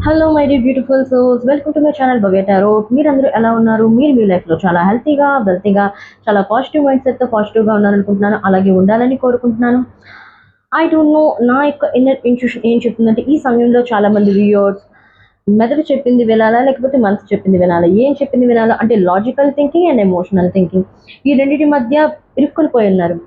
Hello my dear beautiful souls, welcome to my channel Bhavya tarot. మీరందరూ ఎలా ఉన్నారు? మీరు మీ లైఫ్లో చాలా హెల్తీగా వెల్తీగా చాలా పాజిటివ్ మైండ్ సెట్తో పాజిటివ్గా ఉన్నారనుకుంటున్నాను. అలాగే ఉండాలని కోరుకుంటున్నాను. ఐ డోంట్ నో నా యొక్క ఇన్నర్ ఇంట్యూషన్ ఏం చెప్తుందంటే ఈ సమయంలో చాలా మంది వ్యూయర్స్ మెదడు చెప్పింది వినాలా లేకపోతే మనసు చెప్పింది వినాలా, ఏం చెప్పింది వినాలా అంటే logical thinking and emotional thinking ఈ రెండింటి మధ్య ఇరుక్కొని పోయి ఉన్నారు.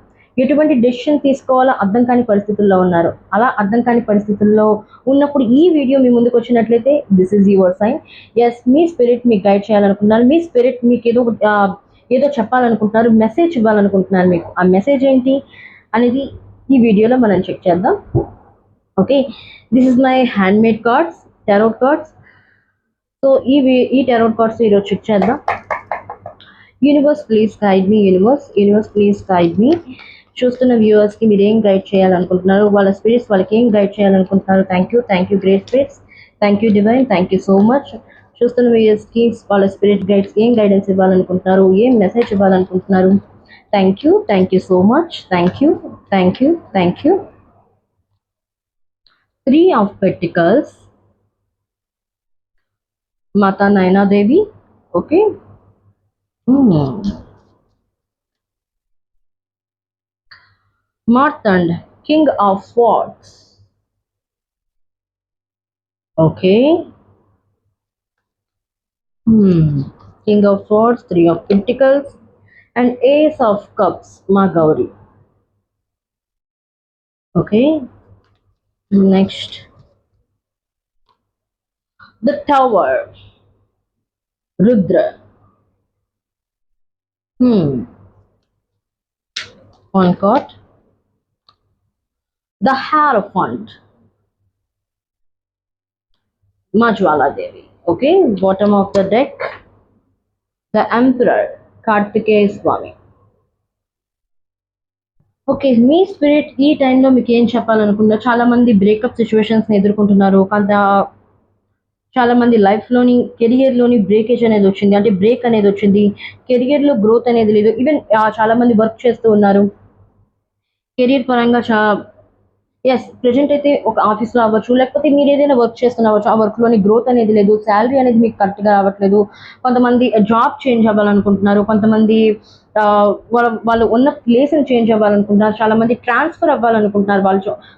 ఎటువంటి డెసిషన్ తీసుకోవాలో అర్థం కాని పరిస్థితుల్లో ఉన్నారు. అలా అర్థం కాని పరిస్థితుల్లో ఉన్నప్పుడు ఈ వీడియో మీ ముందుకు వచ్చినట్లయితే this is your sign. Yes, మీ స్పిరిట్ మీకు గైడ్ చేయాలనుకుంటున్నారు. మీ స్పిరిట్ మీకు ఏదో చెప్పాలనుకుంటున్నారు, మెసేజ్ ఇవ్వాలనుకుంటున్నారు. మీకు ఆ మెసేజ్ ఏంటి అనేది ఈ వీడియోలో మనం చెక్ చేద్దాం. Okay, this is my hand made cards, tarot cards. So ఈ టారోట్ కార్డ్స్ ఈరోజు చెక్ చేద్దాం. Universe please guide me, universe please guide me. చూస్తున్న వ్యూవర్స్కి మీరు ఏం గైడ్ చేయాలనుకుంటున్నారు, వాళ్ళ స్పిరిట్స్ వాళ్ళకి ఏం గైడ్ చేయాలనుకుంటున్నారు. Thank you great spirits, thank you divine, thank you so much. చూస్తున్న వ్యూవర్స్కి వాళ్ళ స్పిరిట్ గైడ్స్ ఏం గైడెన్స్ ఇవ్వాలనుకుంటున్నారు, ఏం మెసేజ్ ఇవ్వాలనుకుంటున్నారు. Thank you so much, thank you. 3 of Pentacles, Mata Naina Devi. Okay. Martand, King of Swords. Okay. King of Swords, 3 of Pentacles, and Ace of Cups, Ma Gauri. Okay. Next, the Tower, Rudra. One card. The Hierophant, Majwala Devi. Okay, bottom of the deck, the Emperor, Kartikeya Swami. Okay, me spirit ఈ టైంలో మీకు ఏం చెప్పాలనుకున్నా. చాలా మంది breakup సిచ్యువేషన్స్ని ఎదుర్కొంటున్నారు. చాలా మంది లైఫ్లోని కెరియర్లోని breakage అనేది వచ్చింది, అంటే బ్రేక్ అనేది వచ్చింది. కెరియర్లో గ్రోత్ అనేది లేదు. ఈవెన్ చాలా మంది వర్క్ చేస్తూ ఉన్నారు కెరియర్ పరంగా. ప్రెజెంట్ అయితే ఒక ఆఫీస్లో అవ్వచ్చు, లేకపోతే మీరు ఏదైనా వర్క్ చేస్తున్నవచ్చు. ఆ వర్క్లోని గ్రోత్ అనేది లేదు, శాలరీ అనేది మీకు కరెక్ట్గా రావట్లేదు. కొంతమంది జాబ్ చేంజ్ అవ్వాలనుకుంటున్నారు, కొంతమంది వాళ్ళు ఉన్న ప్లేస్ని చేంజ్ అవ్వాలనుకుంటున్నారు. చాలా మంది ట్రాన్స్ఫర్ అవ్వాలనుకుంటున్నారు,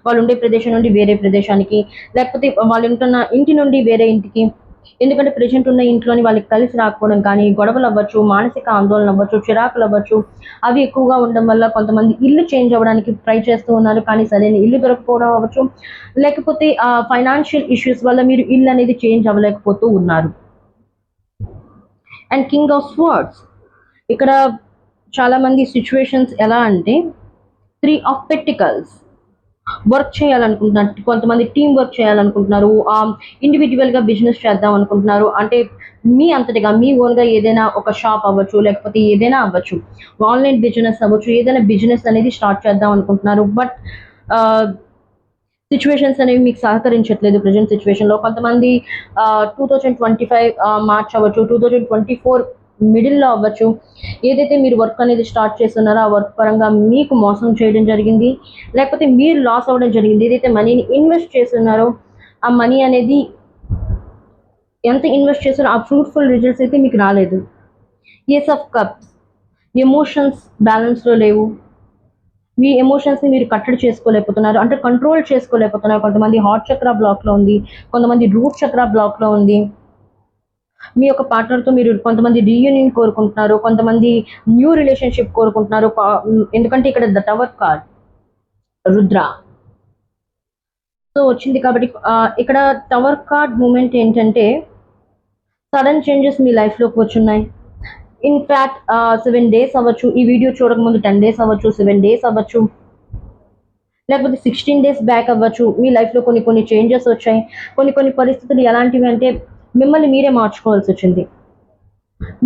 వాళ్ళు ఉండే ప్రదేశం నుండి వేరే ప్రదేశానికి, లేకపోతే వాళ్ళు ఉంటున్న ఇంటి నుండి వేరే ఇంటికి. ఎందుకంటే ప్రజెంట్ ఉన్న ఇంట్లోని వాళ్ళకి కలిసి రాకపోవడం కానీ, గొడవలు అవ్వచ్చు, మానసిక ఆందోళన అవ్వచ్చు, చిరాకులు అవ్వచ్చు, అవి ఎక్కువగా ఉండడం వల్ల కొంతమంది ఇల్లు చేంజ్ అవ్వడానికి ట్రై చేస్తూ ఉన్నారు, కానీ సరైన ఇల్లు దొరకపోవడం అవ్వచ్చు, లేకపోతే ఫైనాన్షియల్ ఇష్యూస్ వల్ల మీరు ఇల్లు అనేది చేంజ్ అవ్వలేకపోతూ ఉన్నారు. అండ్ కింగ్ ఆఫ్ స్వర్డ్స్, ఇక్కడ చాలా మంది సిచ్యువేషన్స్ ఎలా అంటే 3 of Pentacles, వర్క్ చేయాలనుకుంటున్నారు. కొంతమంది టీం వర్క్ చేయాలనుకుంటున్నారు, ఇండివిజువల్గా బిజినెస్ చేద్దాం అనుకుంటున్నారు. అంటే మీ అంతటిగా మీ ఓన్గా ఏదైనా ఒక షాప్ అవ్వచ్చు, లేకపోతే ఏదైనా అవ్వచ్చు, ఆన్లైన్ బిజినెస్ అవ్వచ్చు, ఏదైనా బిజినెస్ అనేది స్టార్ట్ చేద్దాం అనుకుంటున్నారు. బట్ సిచ్యువేషన్స్ అనేవి మీకు సహకరించట్లేదు ప్రజెంట్ సిచ్యువేషన్లో. కొంతమంది 2025 మార్చ్ అవ్వచ్చు, 2024 మిడిల్లో అవ్వచ్చు, ఏదైతే మీరు వర్క్ అనేది స్టార్ట్ చేస్తున్నారో ఆ వర్క్ పరంగా మీకు మోసం చేయడం జరిగింది, లేకపోతే మీరు లాస్ అవ్వడం జరిగింది. ఏదైతే మనీని ఇన్వెస్ట్ చేస్తున్నారో ఆ మనీ అనేది ఎంత ఇన్వెస్ట్ చేస్తారో ఆ ఫ్రూట్ఫుల్ రిజల్ట్స్ అయితే మీకు రాలేదు. ఏస్ ఆఫ్ కప్స్, ఎమోషన్స్ బ్యాలెన్స్లో లేవు. మీ ఎమోషన్స్ని మీరు కట్టడి చేసుకోలేకపోతున్నారు, అంటే కంట్రోల్ చేసుకోలేకపోతున్నారు. కొంతమంది హార్ట్ చక్ర బ్లాక్లో ఉంది, కొంతమంది రూట్ చక్ర బ్లాక్లో ఉంది. మీ యొక్క పార్ట్నర్తో మీరు కొంతమంది రీయూనియన్ కోరుకుంటున్నారు, కొంతమంది న్యూ రిలేషన్షిప్ కోరుకుంటున్నారు. ఎందుకంటే ఇక్కడ the tower card Rudra so వచ్చింది కాబట్టి ఇక్కడ టవర్ కార్డ్ మూమెంట్ ఏంటంటే సడన్ చేంజెస్ మీ లైఫ్లోకి వచ్చున్నాయి. ఇన్ఫ్యాక్ట్ 7 days అవ్వచ్చు, ఈ వీడియో చూడకముందు 10 days అవ్వచ్చు, 7 days అవ్వచ్చు, లేకపోతే 16 days బ్యాక్ అవ్వచ్చు. మీ లైఫ్లో కొన్ని చేంజెస్ వచ్చాయి. కొన్ని పరిస్థితులు ఎలాంటివి అంటే మిమ్మల్ని మీరే మార్చుకోవాల్సి వచ్చింది,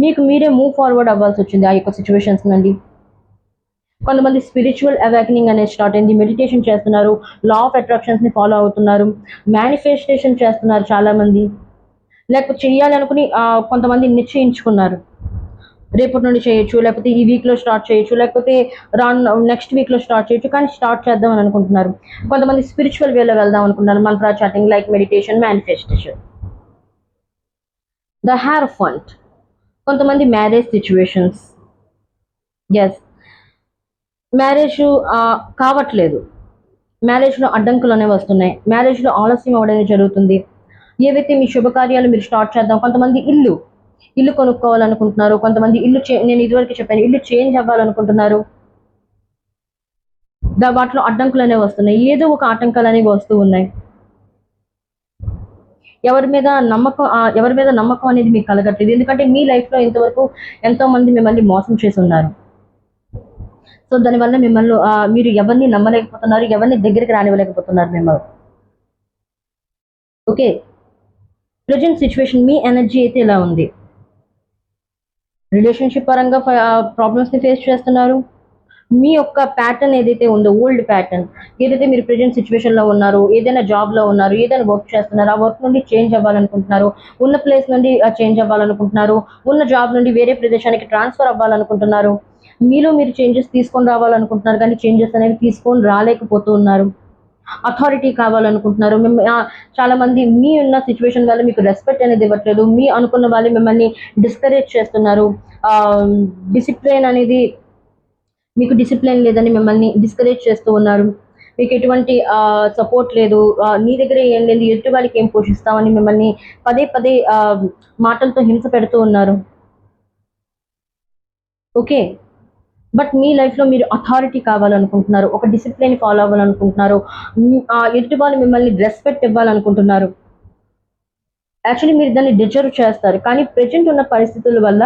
మీకు మీరే మూవ్ ఫార్వర్డ్ అవ్వాల్సి వచ్చింది ఆ యొక్క సిచ్యువేషన్స్ నుండి. కొంతమంది స్పిరిచువల్ అవేకనింగ్ అనేది స్టార్ట్ అయింది, మెడిటేషన్ చేస్తున్నారు, లా ఆఫ్ అట్రాక్షన్స్ని ఫాలో అవుతున్నారు, మేనిఫెస్టేషన్ చేస్తున్నారు చాలామంది, లేకపోతే చేయాలనుకుని కొంతమంది నిశ్చయించుకున్నారు. రేపటి నుండి చేయొచ్చు, లేకపోతే ఈ వీక్లో స్టార్ట్ చేయొచ్చు, లేకపోతే నెక్స్ట్ వీక్లో స్టార్ట్ చేయొచ్చు, కానీ స్టార్ట్ చేద్దాం అని అనుకుంటున్నారు. కొంతమంది స్పిరిచువల్ వేలో వెళ్దాం అనుకుంటున్నారు, mantra chanting, like meditation, manifestation. The hierophant. కొంతమంది మ్యారేజ్ సిచ్యువేషన్స్. ఎస్, మ్యారేజ్ కావట్లేదు, మ్యారేజ్లో అడ్డంకులు అనేవి వస్తున్నాయి, మ్యారేజ్లో ఆలస్యం అవ్వడం జరుగుతుంది. ఏవైతే మీ శుభకార్యాలు మీరు స్టార్ట్ చేద్దాం, కొంతమంది ఇల్లు కొనుక్కోవాలనుకుంటున్నారు, కొంతమంది నేను ఇదివరకు చెప్పాను ఇల్లు చేంజ్ అవ్వాలనుకుంటున్నారు. వాటిలో అడ్డంకులు అనేవి వస్తున్నాయి, ఏదో ఒక ఆటంకాలు అనేవి వస్తూ ఉన్నాయి. ఎవరి మీద నమ్మకం అనేది మీకు కలగట్లేదు, ఎందుకంటే మీ లైఫ్లో ఇంతవరకు ఎంతో మంది మిమ్మల్ని మోసం చేసి ఉన్నారు. సో దానివల్ల మిమ్మల్ని మీరు ఎవరిని నమ్మలేకపోతున్నారు, ఎవరిని దగ్గరికి రానివ్వలేకపోతున్నారు మిమ్మల్ని. ఓకే, ప్రజెంట్ సిచ్యువేషన్ మీ ఎనర్జీ అయితే ఇలా ఉంది. రిలేషన్షిప్ పరంగా ప్రాబ్లమ్స్ని ఫేస్ చేస్తున్నారు. మీ యొక్క ప్యాటర్న్ ఏదైతే ఉందో, ఓల్డ్ ప్యాటర్న్ ఏదైతే మీరు ప్రజెంట్ సిచ్యువేషన్లో ఉన్నారు, ఏదైనా జాబ్లో ఉన్నారు, ఏదైనా వర్క్ చేస్తున్నారు, ఆ వర్క్ నుండి చేంజ్ అవ్వాలనుకుంటున్నారు, ఉన్న ప్లేస్ నుండి చేంజ్ అవ్వాలనుకుంటున్నారు, ఉన్న జాబ్ నుండి వేరే ప్రదేశానికి ట్రాన్స్ఫర్ అవ్వాలనుకుంటున్నారు, మీలో మీరు చేంజెస్ తీసుకొని రావాలనుకుంటున్నారు, కానీ చేంజెస్ అనేవి తీసుకొని రాలేకపోతూ ఉన్నారు. అథారిటీ కావాలనుకుంటున్నారు. చాలా మంది మీ ఉన్న సిచ్యువేషన్ వల్ల మీకు రెస్పెక్ట్ అనేది ఇవ్వట్లేదు, మీ అనుకున్న వాళ్ళు మిమ్మల్ని డిస్కరేజ్ చేస్తున్నారు. డిసిప్లిన్ అనేది, మీకు డిసిప్లిన్ లేదని మిమ్మల్ని డిస్కరేజ్ చేస్తూ ఉన్నారు. మీకు ఎటువంటి సపోర్ట్ లేదు, నీ దగ్గర ఏం లేదు, ఎదుటి వాళ్ళకి ఏం పోషిస్తామని మిమ్మల్ని పదే పదే మాటలతో హింస పెడుతూ ఉన్నారు. ఓకే, బట్ మీ లైఫ్లో మీరు అథారిటీ కావాలనుకుంటున్నారు, ఒక డిసిప్లిన్ ఫాలో అవ్వాలనుకుంటున్నారు, ఎదుటి వాళ్ళు మిమ్మల్ని రెస్పెక్ట్ ఇవ్వాలనుకుంటున్నారు. యాక్చువల్లీ మీరు దాన్ని డిజర్వ్ చేస్తారు, కానీ ప్రజెంట్ ఉన్న పరిస్థితుల వల్ల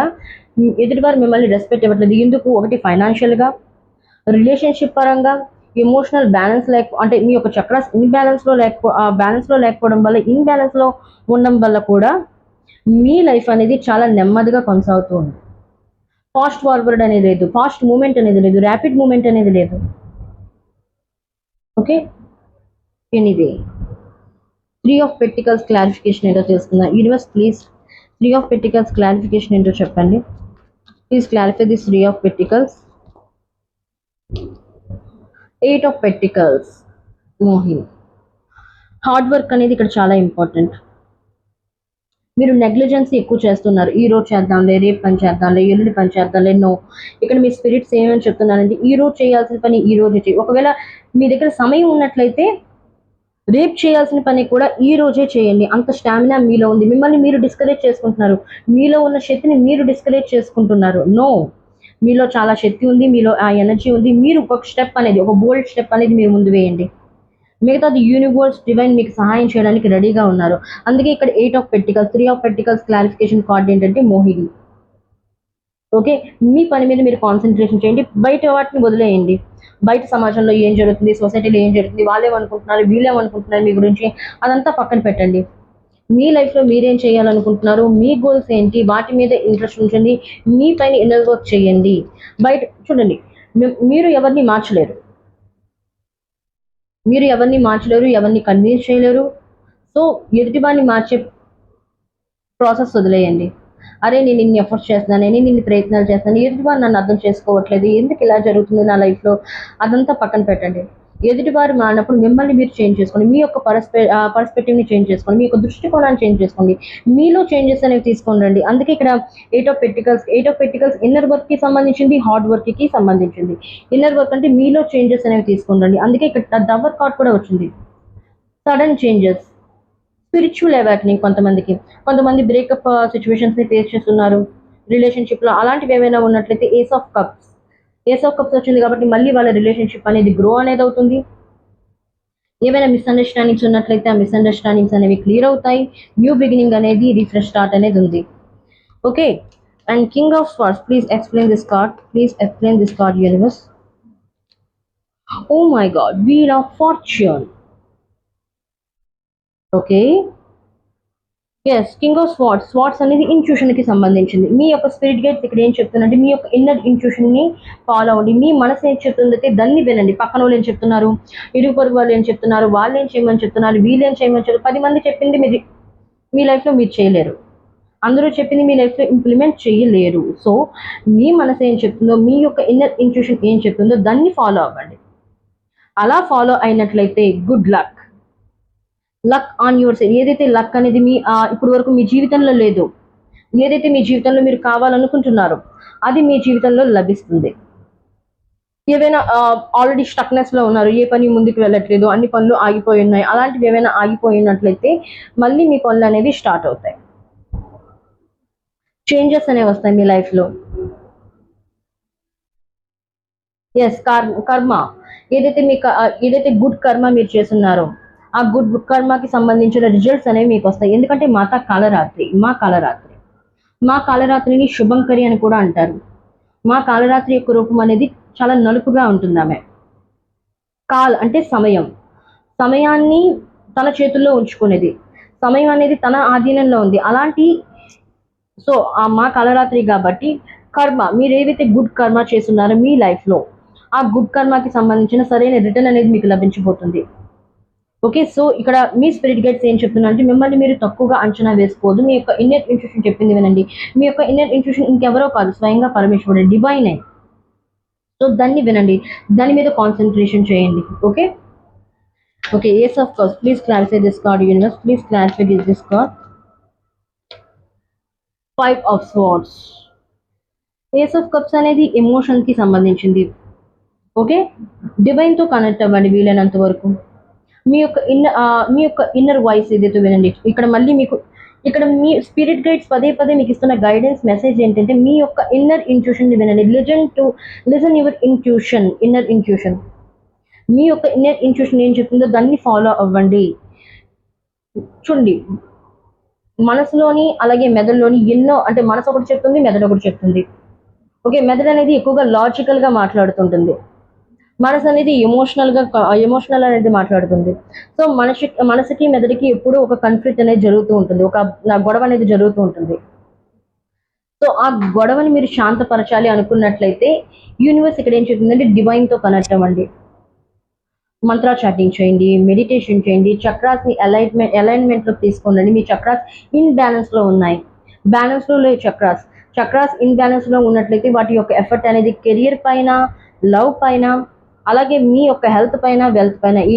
ఎదుటివారు మిమ్మల్ని రెస్పెక్ట్ ఇవ్వట్లేదు. ఎందుకు? ఒకటి ఫైనాన్షియల్గా, రిలేషన్షిప్ పరంగా, ఎమోషనల్ బ్యాలెన్స్ అంటే మీ యొక్క చక్రాస్ బ్యాలెన్స్లో లేకపోవడం వల్ల, ఇన్బ్యాలెన్స్లో ఉండడం వల్ల కూడా మీ లైఫ్ అనేది చాలా నెమ్మదిగా కొనసాగుతూ ఉంది. ఫాస్ట్ ఫార్వర్డ్ అనేది లేదు, ఫాస్ట్ మూమెంట్ అనేది లేదు, ర్యాపిడ్ మూమెంట్ అనేది లేదు. Okay, anyway, 3 of pentacles clarification ఏంటో తెలుసుకుందాం. Universe please 3 of pentacles clarification ఏంటో చెప్పండి. Please clarify this 3 of pentacles. 8 of pentacles, Mohini. Hard work అనేది ఇక్కడ చాలా ఇంపార్టెంట్. మీరు నెగ్లిజెన్సీ ఎక్కువ చేస్తున్నారు. ఈ రోజు చేద్దాంలే, రేపు పని చేద్దాంలే, ఎల్లుండి పని చేద్దాంలే. నో, ఇక్కడ మీ స్పిరిట్స్ ఏమని చెప్తున్నారంటే ఈ రోజు చేయాల్సిన పని ఈ రోజే చేయి. ఒకవేళ మీ దగ్గర సమయం ఉన్నట్లయితే రేపు చేయాల్సిన పని కూడా ఈ రోజే చేయండి. అంత స్టామినా మీలో ఉంది. మిమ్మల్ని మీరు డిస్కరేజ్ చేసుకుంటున్నారు, మీలో ఉన్న శక్తిని మీరు డిస్కరేజ్ చేసుకుంటున్నారు. నో, మీలో చాలా శక్తి ఉంది, మీలో ఆ ఎనర్జీ ఉంది. మీరు ఒక స్టెప్ అనేది, ఒక బోల్డ్ స్టెప్ అనేది మీరు ముందు వేయండి. మిగతాది యూనివర్స్ డివైన్ మీకు సహాయం చేయడానికి రెడీగా ఉన్నారు. అందుకే ఇక్కడ 8 of pentacles, 3 of pentacles clarification card ఏంటంటే మోహిని. ఓకే, మీ పని మీద మీరు కాన్సన్ట్రేషన్ చేయండి, బయట వాటిని వదిలేయండి. బయట సమాజంలో ఏం జరుగుతుంది, సొసైటీలో ఏం జరుగుతుంది, వాళ్ళేమనుకుంటున్నారు, వీళ్ళేమనుకుంటున్నారు మీ గురించి, అదంతా పక్కన పెట్టండి. మీ లైఫ్లో మీరేం చేయాలనుకుంటున్నారు, మీ గోల్స్ ఏంటి, వాటి మీద ఇంట్రెస్ట్ ఉంచండి, మీ పైన ఇన్నర్ వర్క్ చేయండి. బయట చూడండి, మీరు ఎవరిని మార్చలేరు, ఎవరిని కన్విన్స్ చేయలేరు. సో ఎదుటివాడిని మార్చే ప్రాసెస్ వదిలేయండి. అరే నేను ఇన్ని ఎఫర్ట్స్ చేస్తున్నాను, నేను ఇన్ని ప్రయత్నాలు చేస్తున్నాను, ఎదుటివారు నన్ను అర్థం చేసుకోవట్లేదు, ఎందుకు ఇలా జరుగుతుంది నా లైఫ్లో, అదంతా పక్కన పెట్టండి. ఎదుటివారు మారినప్పుడు మిమ్మల్ని మీరు చేంజ్ చేసుకోండి, మీ యొక్క పర్స్పెక్టివ్ని చేంజ్ చేసుకోండి, మీ యొక్క దృష్టికోణాన్ని చేంజ్ చేసుకోండి, మీలో చేంజెస్ అనేవి తీసుకొని రండి. అందుకే ఇక్కడ 8 ఆఫ్ పెంటికల్స్ ఇన్నర్ వర్క్కి సంబంధించింది, హార్డ్ వర్క్కి సంబంధించింది. ఇన్నర్ వర్క్ అంటే మీలో చేంజెస్ అనేవి తీసుకొని రండి. అందుకే ఇక్కడ టవర్ కార్డ్ కూడా వచ్చింది, సడన్ చేంజెస్, స్పిరిచువల్ అవేకనింగ్. కొంతమంది బ్రేకప్ సిచ్యువేషన్స్ని ఫేస్ చేస్తున్నారు రిలేషన్షిప్లో. అలాంటివి ఏమైనా ఉన్నట్లయితే ఏస్ ఆఫ్ కప్స్ వచ్చింది కాబట్టి మళ్ళీ వాళ్ళ రిలేషన్షిప్ అనేది గ్రో అనేది అవుతుంది. ఏవైనా మిస్అండర్స్టాండింగ్స్ ఉన్నట్లయితే ఆ మిస్అండర్స్టాండింగ్స్ అనేవి క్లియర్ అవుతాయి. న్యూ బిగినింగ్ అనేది, రీఫ్రెష్ స్టార్ట్ అనేది ఉంది. Okay, and king of swords, please explain this card universe. Oh my god, wheel of fortune. Okay, yes, king of swords అనేది ఇంట్యూషన్కి సంబంధించింది. మీ యొక్క స్పిరిట్ గైడ్స్ ఇక్కడ ఏం చెప్తుందంటే మీ యొక్క ఇన్నర్ ఇంట్యూషన్ని ఫాలో అవ్వండి. మీ మనసు ఏం చెప్తుందంటే దాన్ని వినండి. పక్కన వాళ్ళు ఏం చెప్తున్నారు, ఇరుగు పొరుగు వాళ్ళు ఏం చెప్తున్నారు, వాళ్ళు ఏం చేయమని చెప్తున్నారు, వీళ్ళు ఏం చేయమని చెప్తున్నారు. 10 మంది చెప్పింది మీ లైఫ్లో మీరు చేయలేరు, అందరూ చెప్పింది మీ లైఫ్లో ఇంప్లిమెంట్ చేయలేరు. సో మీ మనసు ఏం చెప్తుందో, మీ యొక్క ఇన్నర్ ఇంట్యూషన్ ఏం చెప్తుందో దాన్ని ఫాలో అవ్వండి. అలా ఫాలో అయినట్లయితే good luck on your side. ఏదైతే లక్ అనేది ఇప్పుడు వరకు మీ జీవితంలో లేదు, ఏదైతే మీ జీవితంలో మీరు కావాలనుకుంటున్నారో అది మీ జీవితంలో లభిస్తుంది. ఏవైనా ఆల్రెడీ స్టక్నెస్లో ఉన్నారు, ఏ పని ముందుకు వెళ్ళట్లేదు, అన్ని పనులు ఆగిపోయి ఉన్నాయి, అలాంటివి ఏమైనా ఆగిపోయినట్లయితే మళ్ళీ మీ పనులు అనేవి స్టార్ట్ అవుతాయి. చేంజెస్ అనేవి వస్తాయి మీ లైఫ్లో. ఎస్, కర్మ. ఏదైతే గుడ్ కర్మ మీరు చేస్తున్నారో ఆ గుడ్ కర్మకి సంబంధించిన రిజల్ట్స్ అనేవి మీకు వస్తాయి. ఎందుకంటే మా కాలరాత్రిని శుభంకరి అని కూడా అంటారు. మా కాలరాత్రి యొక్క రూపం అనేది చాలా నలుపుగా ఉంటుంది. ఆమె అంటే సమయం, సమయాన్ని తన చేతుల్లో ఉంచుకునేది, సమయం అనేది తన ఆధీనంలో ఉంది. అలాంటి సో ఆ మా కాలరాత్రి కాబట్టి కర్మ, మీరు ఏవైతే గుడ్ కర్మ చేస్తున్నారో మీ లైఫ్లో ఆ గుడ్ కర్మకి సంబంధించిన సరైన రిటర్న్ అనేది మీకు లభించబోతుంది. ఓకే, సో ఇక్కడ మీ స్పిరిట్ గైడ్స్ ఏం చెప్తున్నా అంటే మిమ్మల్ని మీరు తక్కువగా అంచనా వేసుకోవద్దు. మీ యొక్క ఇన్నర్ ఇంట్యూషన్ చెప్పింది వినండి. మీ యొక్క ఇన్నర్ ఇంట్యూషన్ ఇంకెవరో కాదు, స్వయంగా పరమేశ్వరుడు, డివైన్. సో దాన్ని వినండి, దాని మీద కాన్సన్ట్రేషన్ చేయండి. Okay okay ace of cups, please clarify this card universe, please clarify this card. 5 of swords. Ace of cups అనేది ఎమోషన్కి సంబంధించింది. ఓకే, డివైన్తో కనెక్ట్ అవ్వండి వీలైనంత వరకు. మీ యొక్క ఇన్నర్ వాయిస్ ఏదైతే వినండి. ఇక్కడ మీ స్పిరిట్ గైడ్స్ పదే పదే మీకు ఇస్తున్న గైడెన్స్ మెసేజ్ ఏంటంటే మీ యొక్క ఇన్నర్ ఇంట్యూషన్ వినండి. Listen your inner intuition. మీ యొక్క ఇన్నర్ ఇంట్యూషన్ ఏం చెప్తుందో దాన్ని ఫాలో అవ్వండి. చూడండి, మనసులోని అలాగే మెదడులోని ఎన్నో, అంటే మనసు ఒకటి చెప్తుంది, మెదడు ఒకటి చెప్తుంది. ఓకే, మెదడు అనేది ఎక్కువగా లాజికల్గా మాట్లాడుతుంటుంది, మనసు అనేది ఎమోషనల్ అనేది మాట్లాడుతుంది. సో మనసుకి మెదడుకి ఎప్పుడూ ఒక కన్ఫ్లిక్ట్ అనేది జరుగుతూ ఉంటుంది, ఒక గొడవ అనేది జరుగుతూ ఉంటుంది. సో ఆ గొడవని మీరు శాంతపరచాలి అనుకున్నట్లయితే యూనివర్స్ ఇక్కడ ఏం చెప్తుందంటే డివైన్తో కనెక్ట్ అవ్వండి. మంత్రా చాటింగ్ చేయండి, మెడిటేషన్ చేయండి, చక్రాస్ని అలైన్మెంట్లో తీసుకోండి. మీ చక్రాస్ ఇన్ బ్యాలెన్స్లో ఉన్నాయి, బ్యాలెన్స్లో లేవు చక్రాస్ ఇన్ బ్యాలెన్స్లో ఉన్నట్లయితే వాటి యొక్క ఎఫర్ట్ అనేది కెరియర్ పైన, లవ్ పైన, అలాగే మీ యొక్క హెల్త్ పైన, వెల్త్ పైన, ఈ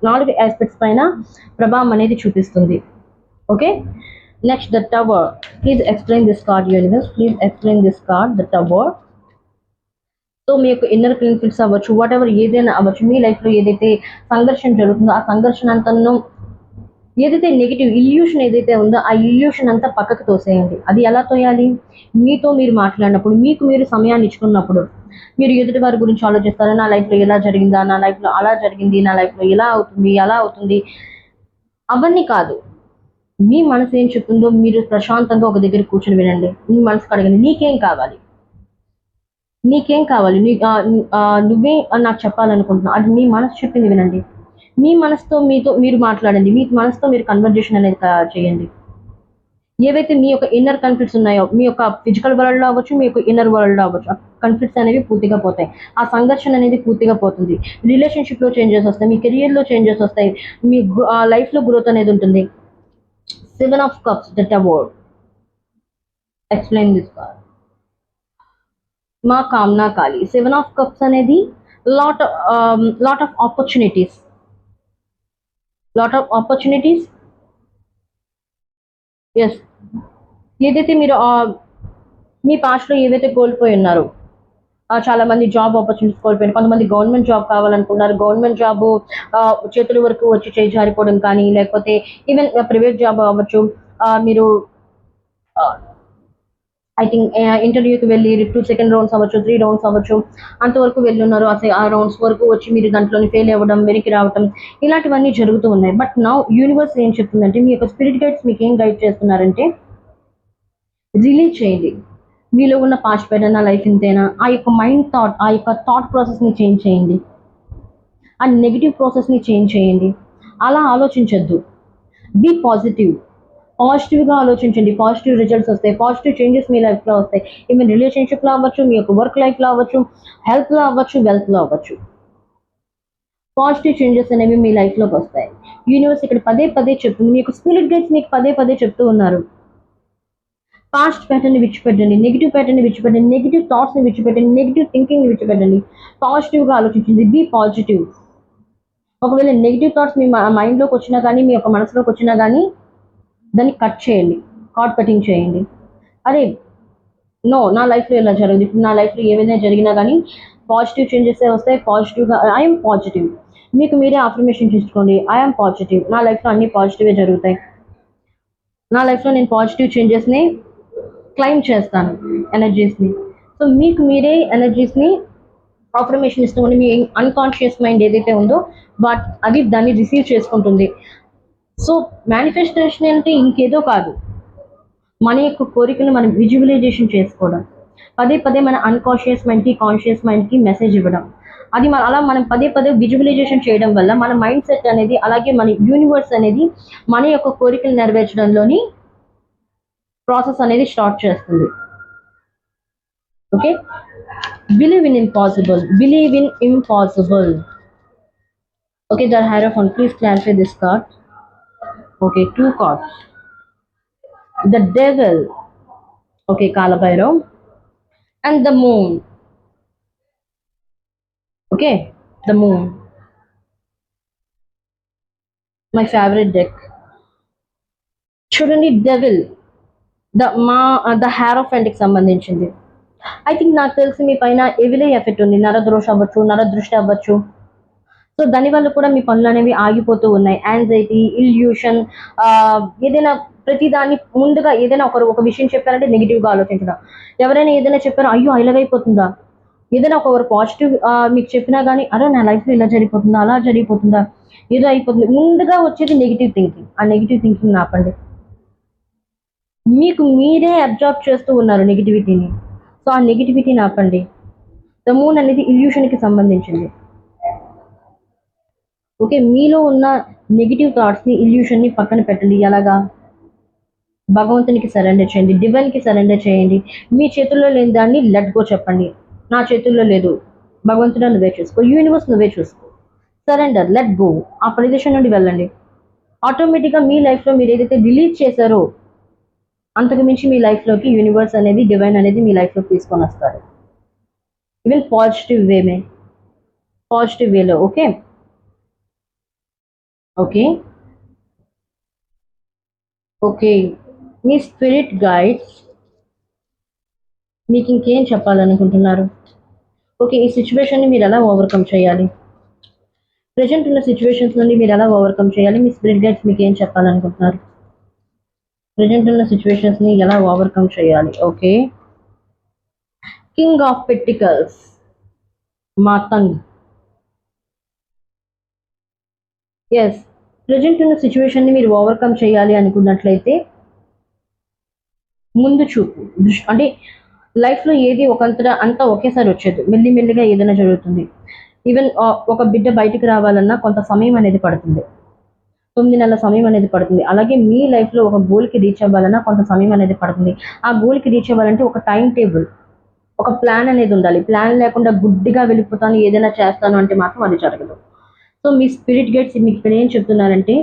4 ఆస్పెక్ట్స్ పైన ప్రభావం అనేది చూపిస్తుంది. Okay, next the tower. Please explain this card universe, please explain this card the tower. So మీ యొక్క ఇన్నర్ కాన్ఫ్లిక్ట్స్ అవ్వచ్చు, వాట్ ఎవర్ ఏదైనా అవ్వచ్చు, మీ లైఫ్లో ఏదైతే సంఘర్షణ జరుగుతుందో ఆ సంఘర్షణ అంతను, ఏదైతే నెగిటివ్ ఇల్యూషన్ ఏదైతే ఉందో ఆ ఇల్యూషన్ అంతా పక్కకు తోసేయండి. అది ఎలా తోయాలి? మీతో మీరు మాట్లాడినప్పుడు, మీకు మీరు సమయాన్ని ఇచ్చుకున్నప్పుడు. మీరు ఎదుటి వారి గురించి ఆలోచిస్తారు, నా లైఫ్లో ఎలా జరిగిందా, నా లైఫ్లో అలా జరిగింది, నా లైఫ్లో ఇలా అవుతుంది, అలా అవుతుంది, అవన్నీ కాదు. మీ మనసు ఏం చెప్తుందో మీరు ప్రశాంతంగా ఒక దగ్గర కూర్చొని వినండి. మీ మనసుకు అడగండి, నీకేం కావాలి, నువ్వే నాకు చెప్పాలనుకుంటున్నావు, అది మీ మనసు చెప్పింది వినండి. మీ మనసుతో మీరు మాట్లాడండి, మీ మనసుతో మీరు కన్వర్జేషన్ అనేది చేయండి. ఏవైతే మీ యొక్క ఇన్నర్ కాన్ఫ్లిక్ట్స్ ఉన్నాయో, మీ యొక్క ఫిజికల్ వరల్డ్లో అవ్వచ్చు, మీ యొక్క ఇన్నర్ వరల్డ్లో అవ్వచ్చు, ఆ కాన్ఫ్లిక్ట్స్ అనేవి పూర్తిగా పోతాయి, ఆ సంఘర్షణ అనేది పూర్తిగా పోతుంది. రిలేషన్షిప్లో చేంజెస్ వస్తాయి, మీ కెరియర్లో చేంజెస్ వస్తాయి, మీ లైఫ్లో గ్రోత్ అనేది ఉంటుంది. 7 of cups, the tower. Explain this card. మా కామ్నా కాలి. 7 ఆఫ్ కప్స్ అనేది లాట్ ఆఫ్ ఆపర్చునిటీస్. ఎస్, ఏదైతే మీరు మీ పాస్ట్లో ఏవైతే కోల్పోయి ఉన్నారో, చాలా మంది జాబ్ ఆపర్చునిటీస్ కోల్పోయారు, కొంతమంది గవర్నమెంట్ జాబ్ కావాలనుకున్నారు, గవర్నమెంట్ జాబ్ చేతుల వరకు వచ్చి చేయి జారిపోవడం కానీ, లేకపోతే ఈవెన్ ప్రైవేట్ జాబ్ అవ్వచ్చు, మీరు ఐ థింక్ ఇంటర్వ్యూకి వెళ్ళి 2 రౌండ్స్ అవ్వచ్చు, 3 రౌండ్స్ అవ్వచ్చు, అంతవరకు వెళ్ళున్నారు. అసలు ఆ రౌండ్స్ వరకు వచ్చి మీరు దాంట్లోని ఫెయిల్ అవ్వడం, వెనక్కి రావడం, ఇలాంటివన్నీ జరుగుతూ ఉన్నాయి. బట్ నౌ యూనివర్స్ ఏం చెప్తుందంటే, మీ యొక్క స్పిరిట్ గైడ్స్ మీకు ఏం గైడ్ చేస్తున్నారంటే, రిలీజ్ చేయండి. మీలో ఉన్న పాస్ట్ పైన, నా లైఫ్ ఇంతేనా, ఆ యొక్క థాట్ ప్రాసెస్ని చేంజ్ చేయండి, ఆ నెగిటివ్ ప్రాసెస్ని చేంజ్ చేయండి. అలా ఆలోచించొద్దు, బీ పాజిటివ్గా ఆలోచించండి. పాజిటివ్ రిజల్ట్స్ వస్తాయి, పాజిటివ్ చేంజెస్ మీ లైఫ్లో వస్తాయి. ఈవెన్ రిలేషన్షిప్లో అవ్వచ్చు, మీ యొక్క వర్క్ లైఫ్లో అవ్వచ్చు, హెల్త్లో అవ్వచ్చు, వెల్త్లో అవ్వచ్చు, పాజిటివ్ చేంజెస్ అనేవి మీ లైఫ్లోకి వస్తాయి. యూనివర్స్ ఇక్కడ పదే పదే చెప్తుంది, మీ యొక్క స్పిరిట్ గైడ్స్ మీకు పదే పదే చెప్తూ ఉన్నారు, పాస్ట్ ప్యాటర్న్ని విడిచిపెట్టండి, నెగిటివ్ ప్యాటర్న్ని విడిచిపెట్టండి, నెగిటివ్ థాట్స్ని విడిచిపెట్టండి, నెగిటివ్ థింకింగ్ని విడిచిపెట్టండి, పాజిటివ్గా ఆలోచించండి, బీ పాజిటివ్. ఒకవేళ నెగిటివ్ థాట్స్ మీ మైండ్లోకి వచ్చినా కానీ, మీ యొక్క మనసులోకి వచ్చినా కానీ దాన్ని కట్ చేయండి, కార్డ్ కటింగ్ చేయండి. అరే నో, నా లైఫ్లో ఇలా జరగదు, ఇప్పుడు నా లైఫ్లో ఏమైనా జరిగినా కానీ పాజిటివ్ చేంజెస్ వస్తాయి, పాజిటివ్గా ఐఎమ్ పాజిటివ్. మీకు మీరే అఫర్మేషన్ చేసుకోండి, ఐఎమ్ పాజిటివ్, నా లైఫ్లో అన్ని పాజిటివే జరుగుతాయి, నా లైఫ్లో నేను పాజిటివ్ చేంజెస్ని క్లైమ్ చేస్తాను, ఎనర్జీస్ని. సో మీకు మీరే ఎనర్జీస్ని అఫర్మేషన్ ఇస్తామని మీ అన్కాన్షియస్ మైండ్ ఏదైతే ఉందో అది దాన్ని రిసీవ్ చేసుకుంటుంది. సో మేనిఫెస్టేషన్ అంటే ఇంకేదో కాదు, మన యొక్క కోరికను మనం విజువలైజేషన్ చేసుకోవడం, పదే పదే మన అన్కాన్షియస్ మైండ్కి కాన్షియస్ మైండ్కి మెసేజ్ ఇవ్వడం. అది అలా మనం పదే పదే విజువలైజేషన్ చేయడం వల్ల మన మైండ్ సెట్ అనేది, అలాగే మన యూనివర్స్ అనేది మన యొక్క కోరికలు నెరవేర్చడంలోని ప్రాసెస్ అనేది స్టార్ట్ చేస్తుంది. Okay, believe in impossible, believe in impossible. Okay, the Hierophant, please clarify this card. Okay, 2 cards. The Devil, okay, Kalabhairav, and the Moon. Okay, the Moon, my favorite deck. చూడండి, devil the Hierophant కి సంబంధించింది. I think నాకు తెలిసి మీ పైన ఎవిలే effect ఉంది, నరదృష్టి అవ్వచ్చు, నరదృష్టి అవ్వచ్చు. సో దానివల్ల కూడా మీ పనులు అనేవి ఆగిపోతూ ఉన్నాయి. యాంగ్జైటీ, ఇల్యూషన్, ఏదైనా ప్రతిదాన్ని ముందుగా ఏదైనా ఒక విషయం చెప్పారంటే నెగిటివ్గా ఆలోచించడం. ఎవరైనా ఏదైనా చెప్పారో అయ్యో ఇలాగైపోతుందా, ఏదైనా ఒకరు పాజిటివ్ మీకు చెప్పినా కానీ అరే నా లైఫ్లో ఇలా జరిగిపోతుందా, అలా జరిగిపోతుందా, ఏదో అయిపోతుంది, ముందుగా వచ్చేది నెగిటివ్ థింకింగ్. ఆ నెగిటివ్ థింకింగ్ ఆపండి. మీకు మీరే అబ్జర్వ్ చేస్తూ ఉన్నారు నెగిటివిటీని. సో ఆ నెగిటివిటీని ఆపండి. ద మూన్ అనేది ఇల్యూషన్కి సంబంధించింది. ఓకే, మీలో ఉన్న నెగిటివ్ థాట్స్ని, ఇల్యూషన్ని పక్కన పెట్టండి. ఎలాగా? భగవంతునికి సరెండర్ చేయండి, డివైన్కి సరెండర్ చేయండి. మీ చేతుల్లో లేని దాన్ని లెట్ గో చెప్పండి. నా చేతుల్లో లేదు, భగవంతుడు నువ్వే చూసుకో, యూనివర్స్ నువ్వే చూసుకో. Surrender, let go. ఆ ప్రదేశం నుండి వెళ్ళండి. ఆటోమేటిక్గా మీ లైఫ్లో మీరు ఏదైతే రిలీజ్ చేశారో అంతకు మించి మీ లైఫ్లోకి యూనివర్స్ అనేది, డివైన్ అనేది మీ లైఫ్లోకి తీసుకొని వస్తారు. ఈవెన్ పాజిటివ్ వేలో. ఓకే ఓకే ఓకే మీ స్పిరిట్ గైడ్స్ మీకు ఇంకేం చెప్పాలనుకుంటున్నారు? ఓకే, ఈ సిచ్యువేషన్ని మీరు ఎలా ఓవర్కమ్ చేయాలి, ప్రజెంట్ ఉన్న సిచ్యువేషన్స్ నుండి మీరు ఎలా ఓవర్కమ్ చేయాలి, మీ స్పిరిట్ గైడ్స్ మీకు ఏం చెప్పాలనుకుంటున్నారు? ప్రజెంట్ ఉన్న సిచ్యువేషన్స్ని ఎలా ఓవర్కమ్ చేయాలి? ఓకే, కింగ్ ఆఫ్ పెంటికల్స్, మాతంగ్. ఎస్, ప్రజెంట్ ఉన్న సిచ్యువేషన్ని మీరు ఓవర్కమ్ చేయాలి అనుకున్నట్లయితే ముందు చూపు అంటే లైఫ్లో ఏది అంతా ఒకేసారి వచ్చేది, మెల్లిమెల్లిగా ఏదైనా జరుగుతుంది. ఈవెన్ ఒక బిడ్డ బయటికి రావాలన్నా కొంత సమయం అనేది పడుతుంది, 9 నెలల సమయం అనేది పడుతుంది. అలాగే మీ లైఫ్లో ఒక గోల్కి రీచ్ అవ్వాలన్నా కొంత సమయం అనేది పడుతుంది. ఆ గోల్కి రీచ్ అవ్వాలంటే ఒక టైం టేబుల్, ఒక ప్లాన్ అనేది ఉండాలి. ప్లాన్ లేకుండా గుడ్డిగా వెళ్ళిపోతాను, ఏదైనా చేస్తాను అంటే మాత్రం అది జరగదు. సో మీ స్పిరిట్ గైడ్స్ మీకు ఇక్కడ ఏం చెప్తున్నారంటే,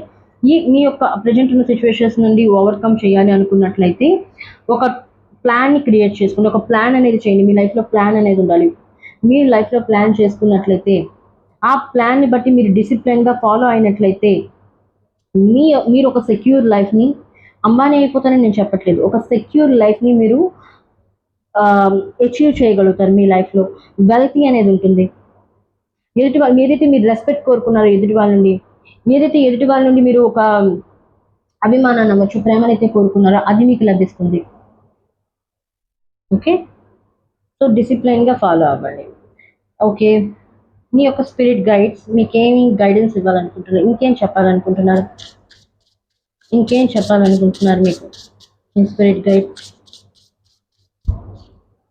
మీ యొక్క ప్రజెంట్ ఉన్న సిచ్యువేషన్స్ నుండి ఓవర్కమ్ చేయాలి అనుకున్నట్లయితే ఒక ప్లాన్ని క్రియేట్ చేసుకోండి, ఒక ప్లాన్ అనేది చేయండి. మీ లైఫ్లో ప్లాన్ అనేది ఉండాలి. మీరు లైఫ్లో ప్లాన్ చేసుకున్నట్లయితే ఆ ప్లాన్ని బట్టి మీరు డిసిప్లిన్గా ఫాలో అయినట్లయితే మీరు ఒక సెక్యూర్ లైఫ్ని, అంబానీ అయిపోతారని నేను చెప్పట్లేదు, ఒక సెక్యూర్ లైఫ్ని మీరు అచీవ్ చేయగలుగుతారు. మీ లైఫ్లో వెల్తీ అనేది ఉంటుంది. ఎదుటి వాళ్ళు ఏదైతే మీరు రెస్పెక్ట్ కోరుకున్నారో ఎదుటి వాళ్ళ నుండి, ఏదైతే ఎదుటి వాళ్ళ నుండి మీరు ఒక అభిమానాన్ని అవ్వచ్చు, ప్రేమనైతే కోరుకున్నారో అది మీకు లభిస్తుంది. ఓకే, సో డిసిప్లైన్గా ఫాలో అవ్వండి. ఓకే, మీ యొక్క స్పిరిట్ గైడ్స్ మీకేమి గైడెన్స్ ఇవ్వాలనుకుంటున్నారు, ఇంకేం చెప్పాలనుకుంటున్నారు మీకు మీ స్పిరిట్ గైడ్?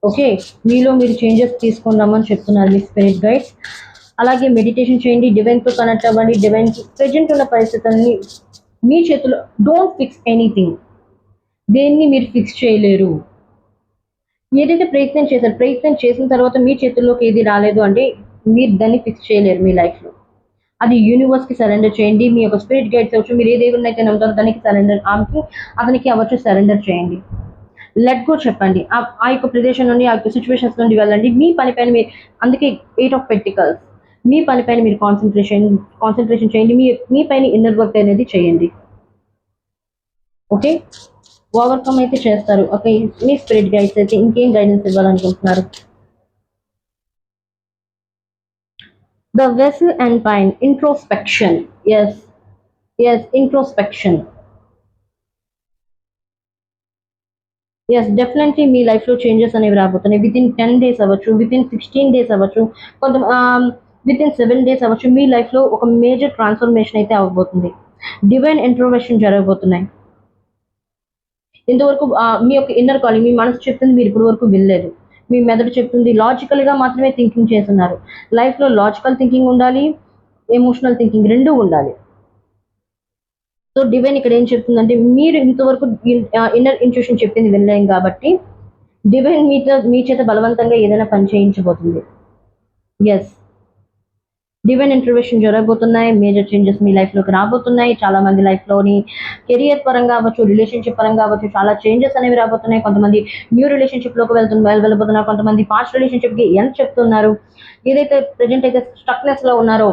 ఓకే, మీలో మీరు చేంజెస్ తీసుకుందామని చెప్తున్నారు మీ స్పిరిట్ గైడ్స్. అలాగే మెడిటేషన్ చేయండి, డివైన్తో కనెక్ట్ అవ్వండి. డివైన్కి ప్రజెంట్ ఉన్న పరిస్థితులని మీ చేతిలో, డోంట్ ఫిక్స్ ఎనీథింగ్, దేన్ని మీరు ఫిక్స్ చేయలేరు. ఏదైతే ప్రయత్నం చేసిన తర్వాత మీ చేతుల్లోకి ఏది రాలేదు అంటే మీరు దాన్ని ఫిక్స్ చేయలేరు మీ లైఫ్లో. అది యూనివర్స్కి సరెండర్ చేయండి. మీ యొక్క స్పిరిట్ గైడ్స్ అవ్వచ్చు, మీరు ఏ దేవుడిని అయితే నమ్ముతారో దానికి సరెండర్, అతనికి అవ్వచ్చు సరెండర్ చేయండి. లెట్ గో చెప్పండి. ఆ యొక్క ప్రదేశం నుండి, ఆ యొక్క సిచ్యువేషన్స్ నుండి వెళ్ళండి. మీ పనిపైన మీరు, అందుకే 8 ఆఫ్ పెంటికల్స్, మీ పనిపైన మీరు కాన్సన్ట్రేషన్ చేయండి. మీ పైన ఇన్నర్ వర్క్ అనేది చేయండి. ఓకే, ఓవర్కమ్ అయితే చేస్తారు. ఓకే, మీ స్పిరిట్ గైడ్స్ అయితే ఇంకేం గైడెన్స్ ఇవ్వాలనుకుంటున్నారు? The vessel and pine, introspection. Yes, yes, introspection. Yes, definitely మీ లైఫ్లో చేంజెస్ అనేవి రాబోతున్నాయి. విత్ ఇన్ 10 days అవ్వచ్చు, విత్ ఇన్ 16 days అవ్వచ్చు, కొంత విత్ ఇన్ 7 days అవ్వచ్చు. మీ లైఫ్లో ఒక మేజర్ ట్రాన్స్ఫర్మేషన్ అయితే అవ్వబోతుంది. డివైన్ ఇంట్రోవర్షన్ జరగబోతున్నాయి. ఇంతవరకు మీ యొక్క ఇన్నర్ కాలింగ్, మీ మనసు చెప్తుంది మీరు ఇప్పటి వరకు వినలేదు. మీ మెదడు చెప్తుంది, లాజికల్గా మాత్రమే థింకింగ్ చేస్తున్నారు. లైఫ్లో లాజికల్ థింకింగ్ ఉండాలి, ఎమోషనల్ థింకింగ్ రెండూ ఉండాలి. సో డివైన్ ఇక్కడ ఏం చెప్తుందంటే, మీరు ఇంతవరకు ఇన్నర్ ఇంట్యూషన్ చెప్పింది వినలేం కాబట్టి డివైన్ మీ చేత బలవంతంగా ఏదైనా పని చేయించబోతుంది. ఎస్, డివైన్ ఇంటర్వెన్షన్ జరగబోతున్నాయి. మేజర్ చేంజెస్ మీ లైఫ్లోకి రాబోతున్నాయి. చాలా మంది లైఫ్లోని కెరియర్ పరంగా అవ్వచ్చు, రిలేషన్షిప్ పరంగా అవ్వచ్చు, చాలా చేంజెస్ అనేవి రాబోతున్నాయి. కొంతమంది న్యూ రిలేషన్షిప్లోకి వెళ్ళబోతున్నారు. కొంతమంది పాస్ట్ రిలేషన్షిప్కి ఎంత చెప్తున్నారు. ఏదైతే ప్రజెంట్ అయితే స్టక్నెస్లో ఉన్నారో,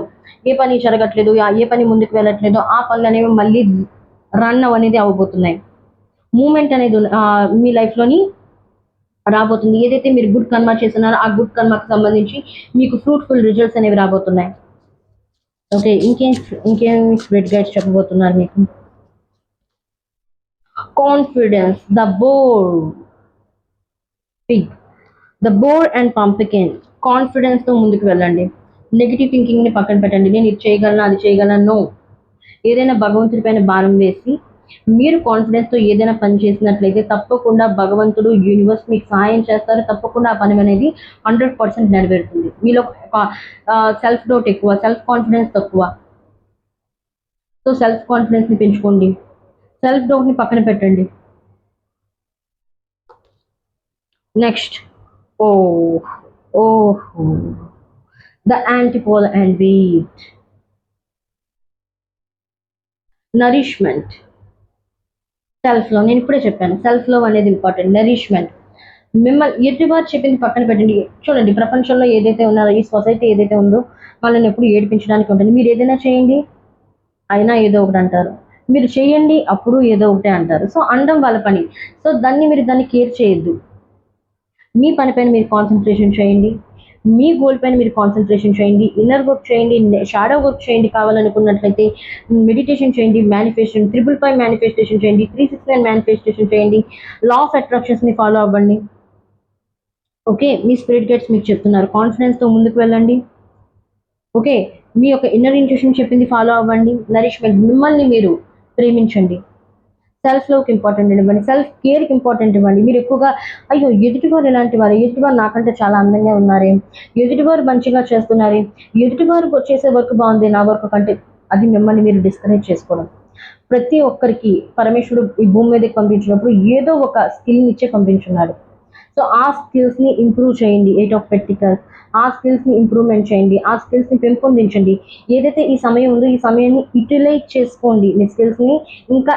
ఏ పని జరగట్లేదు, ఏ పని ముందుకు వెళ్ళట్లేదు, ఆ పనులు అనేవి మళ్ళీ రన్ అనేది అవ్వబోతున్నాయి. మూమెంట్ అనేది మీ లైఫ్లోని రాబోతుంది. ఏదైతే మీరు గుడ్ కర్మ చేస్తున్నారో ఆ గుడ్ కర్మకు సంబంధించి మీకు ఫ్రూట్ఫుల్ రిజల్ట్స్ అనేవి రాబోతున్నాయి. ఓకే, ఇంకేం స్పిరిట్ గైడ్స్ చెప్పబోతున్నారు మీకు? Confidence, the boar and pumpkin. కాన్ఫిడెన్స్తో ముందుకు వెళ్ళండి. నెగిటివ్ థింకింగ్ని పక్కన పెట్టండి. నేను ఇది చేయగలను, అది చేయగలను. నో, ఏదైనా భగవంతుడి పైన భారం వేసి మీరు కాన్ఫిడెన్స్తో ఏదైనా పని చేసినట్లయితే తప్పకుండా భగవంతుడు, యూనివర్స్ మీకు సహాయం చేస్తారు. తప్పకుండా ఆ పని అనేది 100% నెరవేరుతుంది. మీలో సెల్ఫ్ డౌట్ ఎక్కువ, సెల్ఫ్ కాన్ఫిడెన్స్ తక్కువ. సో సెల్ఫ్ కాన్ఫిడెన్స్ని పెంచుకోండి, సెల్ఫ్ డౌట్ని పక్కన పెట్టండి. Next, the antelope and wheat, nourishment. Self love, నేను ఇప్పుడే చెప్పాను, సెల్ఫ్ లవ్ అనేది ఇంపార్టెంట్. నరిష్మెంట్, మిమ్మల్ని ఎదుటివారు చెప్పింది పక్కన పెట్టండి. చూడండి, ప్రపంచంలో ఏదైతే ఉన్నారో, ఈ సొసైటీ ఏదైతే ఉందో వాళ్ళని ఎప్పుడు ఏడిపించడానికి ఉంటుంది. మీరు ఏదైనా చేయండి, అయినా ఏదో ఒకటి అంటారు. మీరు చేయండి, అప్పుడు ఏదో ఒకటే అంటారు. సో అనడం వాళ్ళ పని. సో దాన్ని కేర్ చేయొద్దు. మీ పని పైన మీరు కాన్సన్ట్రేషన్ చేయండి. మీ గోల్ పైన మీరు కాన్సన్ట్రేషన్ చేయండి. ఇన్నర్ వర్క్ చేయండి, షాడో వర్క్ చేయండి. కావాలనుకున్నట్లయితే మెడిటేషన్ చేయండి, మేనిఫెస్టేషన్ 555 మేనిఫెస్టేషన్ చేయండి, 369 మేనిఫెస్టేషన్ చేయండి, లా ఆఫ్ అట్రాక్షన్స్ని ఫాలో అవ్వండి. ఓకే, మీ స్పిరిట్ గైడ్స్ మీకు చెప్తున్నారు, కాన్ఫిడెన్స్తో ముందుకు వెళ్ళండి. ఓకే, మీ యొక్క ఇన్నర్ ఇంట్యూషన్ చెప్పింది ఫాలో అవ్వండి. నరిష్మెంట్, మిమ్మల్ని మీరు ప్రేమించండి. సెల్ఫ్ లవ్కి ఇంపార్టెంట్ ఇవ్వండి, సెల్ఫ్ కేర్కి ఇంపార్టెంట్ ఇవ్వండి. మీరు ఎక్కువగా అయ్యో ఎదుటివారు ఎలాంటి వారు, ఎదుటివారు నాకంటే చాలా అందంగా ఉన్నారే, ఎదుటివారు మంచిగా చేస్తున్నారే, ఎదుటివారు చేసే వర్క్ బాగుంది నా వర్క్ కంటే, అది మిమ్మల్ని మీరు డిస్కరేజ్ చేసుకోవడం. ప్రతి ఒక్కరికి పరమేశ్వరుడు ఈ భూమి మీదకి పంపించినప్పుడు ఏదో ఒక స్కిల్ని ఇచ్చే పంపించున్నాడు. సో ఆ స్కిల్స్ని ఇంప్రూవ్ చేయండి. 8 ఆఫ్ పెంటికల్స్, ఆ స్కిల్స్ని ఇంప్రూవ్మెంట్ చేయండి, ఆ స్కిల్స్ని పెంపొందించండి. ఏదైతే ఈ సమయం ఉందో ఈ సమయాన్ని యూటిలైజ్ చేసుకోండి, మీ స్కిల్స్ని ఇంకా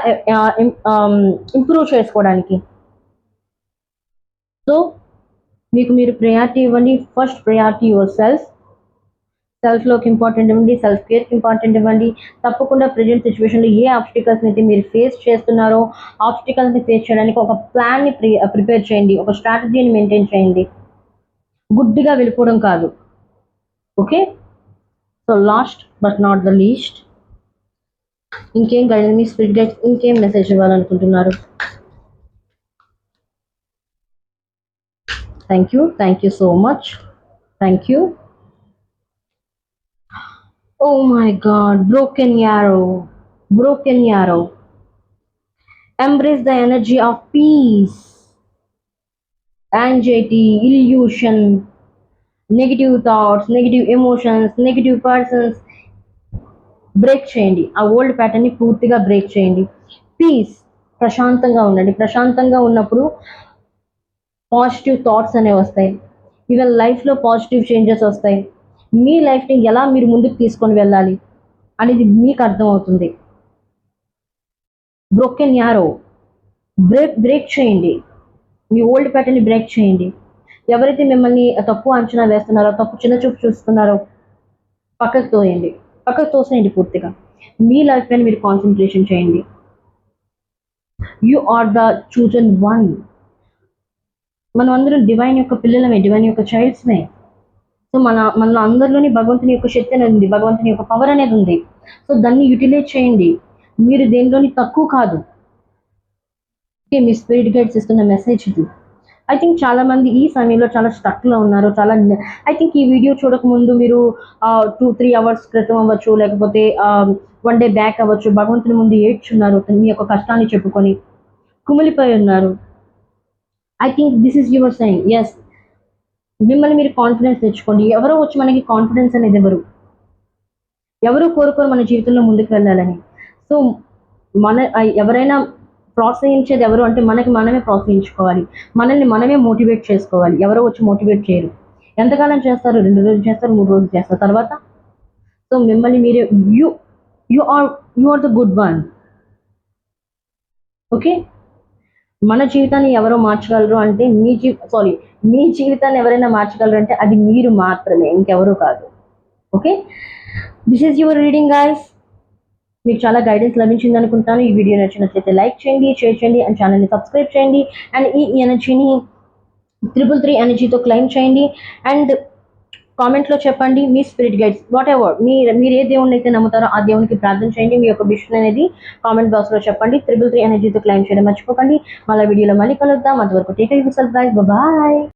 ఇంప్రూవ్ చేసుకోవడానికి. సో మీకు మీరు ప్రయారిటీ ఇవ్వండి. ఫస్ట్ ప్రయారిటీ యువర్ సెల్ఫ్లోకి ఇంపార్టెంట్ ఇవ్వండి, సెల్ఫ్ కేర్కి ఇంపార్టెంట్ ఇవ్వండి. తప్పకుండా ప్రజెంట్ సిచ్యువేషన్లో ఏ ఆబ్స్టికల్స్ని అయితే మీరు ఫేస్ చేస్తున్నారో ఆబ్స్టికల్స్ని ఫేస్ చేయడానికి ఒక ప్లాన్ని ప్రిపేర్ చేయండి, ఒక స్ట్రాటజీని మెయింటైన్ చేయండి. గుడ్డిగా వెళ్ళిపోవడం కాదు. Okay, so last but not the least, ఇంకేం గైడెన్స్, మీ స్పిరిట్ గైడ్స్ ఇంకేం మెసేజ్ ఇవ్వాలనుకుంటున్నారు? Thank you so much. Thank you. Oh my God, broken arrow. Embrace the energy of peace, anxiety, illusion, negative thoughts, negative emotions, negative persons break చేయండి. ఆ old ప్యాటర్న్ని పూర్తిగా break చేయండి. Piece, ప్రశాంతంగా ఉండండి. ప్రశాంతంగా ఉన్నప్పుడు పాజిటివ్ థాట్స్ అనేవి వస్తాయి. ఈవెన్ లైఫ్లో పాజిటివ్ చేంజెస్ వస్తాయి. మీ లైఫ్ని ఎలా మీరు ముందుకు తీసుకొని వెళ్ళాలి అనేది మీకు అర్థమవుతుంది. బ్రోకెన్ యారో, బ్రేక్ చేయండి. మీ ఓల్డ్ ప్యాటర్న్ని బ్రేక్ చేయండి. ఎవరైతే మిమ్మల్ని తక్కువ అంచనా వేస్తున్నారో, తప్పు చిన్న చూపు చూస్తున్నారో పక్కకు తోసేయండి పూర్తిగా. మీ లైఫ్ పైన మీరు కాన్సన్ట్రేషన్ చేయండి. You are the chosen one. మనం అందరం డివైన్ యొక్క పిల్లలమే, డివైన్ యొక్క చైల్డ్స్మే. సో మనలో అందరిలోని భగవంతుని యొక్క శక్తి అనేది ఉంది, భగవంతుని యొక్క పవర్ అనేది ఉంది. సో దాన్ని యూటిలైజ్ చేయండి. మీరు దేనిలోని తక్కువ కాదు. ఓకే, మీ స్పిరిట్ గైడ్స్ ఇస్తున్న మెసేజ్ ఇది. ఐ థింక్ చాలా మంది ఈ సమయంలో చాలా స్టక్లో ఉన్నారు. ఐ థింక్ ఈ వీడియో చూడకముందు మీరు 2-3 అవర్స్ క్రితం అవ్వచ్చు, లేకపోతే 1 డే బ్యాక్ అవ్వచ్చు, భగవంతుని ముందు ఏడ్చున్నారు, మీ యొక్క కష్టాన్ని చెప్పుకొని కుమిలిపోయి ఉన్నారు. I think this is your sign. Yes, మిమ్మల్ని మీరు కాన్ఫిడెన్స్ తెచ్చుకోండి. ఎవరో వచ్చి మనకి కాన్ఫిడెన్స్ అనేది ఎవరు కోరుకోరు మన జీవితంలో ముందుకు వెళ్ళాలని. సో ఎవరైనా ప్రోత్సహించేది ఎవరు అంటే మనకి మనమే ప్రోత్సహించుకోవాలి, మనల్ని మనమే మోటివేట్ చేసుకోవాలి. ఎవరో వచ్చి మోటివేట్ చేయరు. ఎంతకాలం చేస్తారు? 2 రోజులు చేస్తారు, 3 రోజులు చేస్తారు, తర్వాత సో మిమ్మల్ని మీరే you are the good one. Okay, మన జీవితాన్ని ఎవరో మార్చగలరు అంటే మీ జీవితాన్ని ఎవరైనా మార్చగలరు అంటే అది మీరు మాత్రమే, ఇంకెవరూ కాదు. Okay, this is your reading guys. మీకు చాలా గైడెన్స్ లభించింది అనుకుంటాను. ఈ వీడియో నచ్చినట్లయితే లైక్ చేయండి, షేర్ చేయండి అండ్ ఛానల్ని సబ్స్క్రైబ్ చేయండి. అండ్ ఈ ఎనర్జీని 333 ఎనర్జీతో క్లెయిమ్ చేయండి. అండ్ కామెంట్లో చెప్పండి మీ స్పిరిట్ గైడ్స్ వాట్ ఎవర్ మీరు ఏ దేవుడిని అయితే నమ్ముతారో ఆ దేవునికి ప్రార్థన చేయండి. మీ యొక్క విషయం అనేది కామెంట్ బాక్స్లో చెప్పండి. 333 ఎనర్జీతో క్లెయిమ్ చేయడం మర్చిపోకండి. మళ్ళీ వీడియోలో మళ్ళీ కలుద్దాం. అంతవరకు take care of yourself guys. Bye.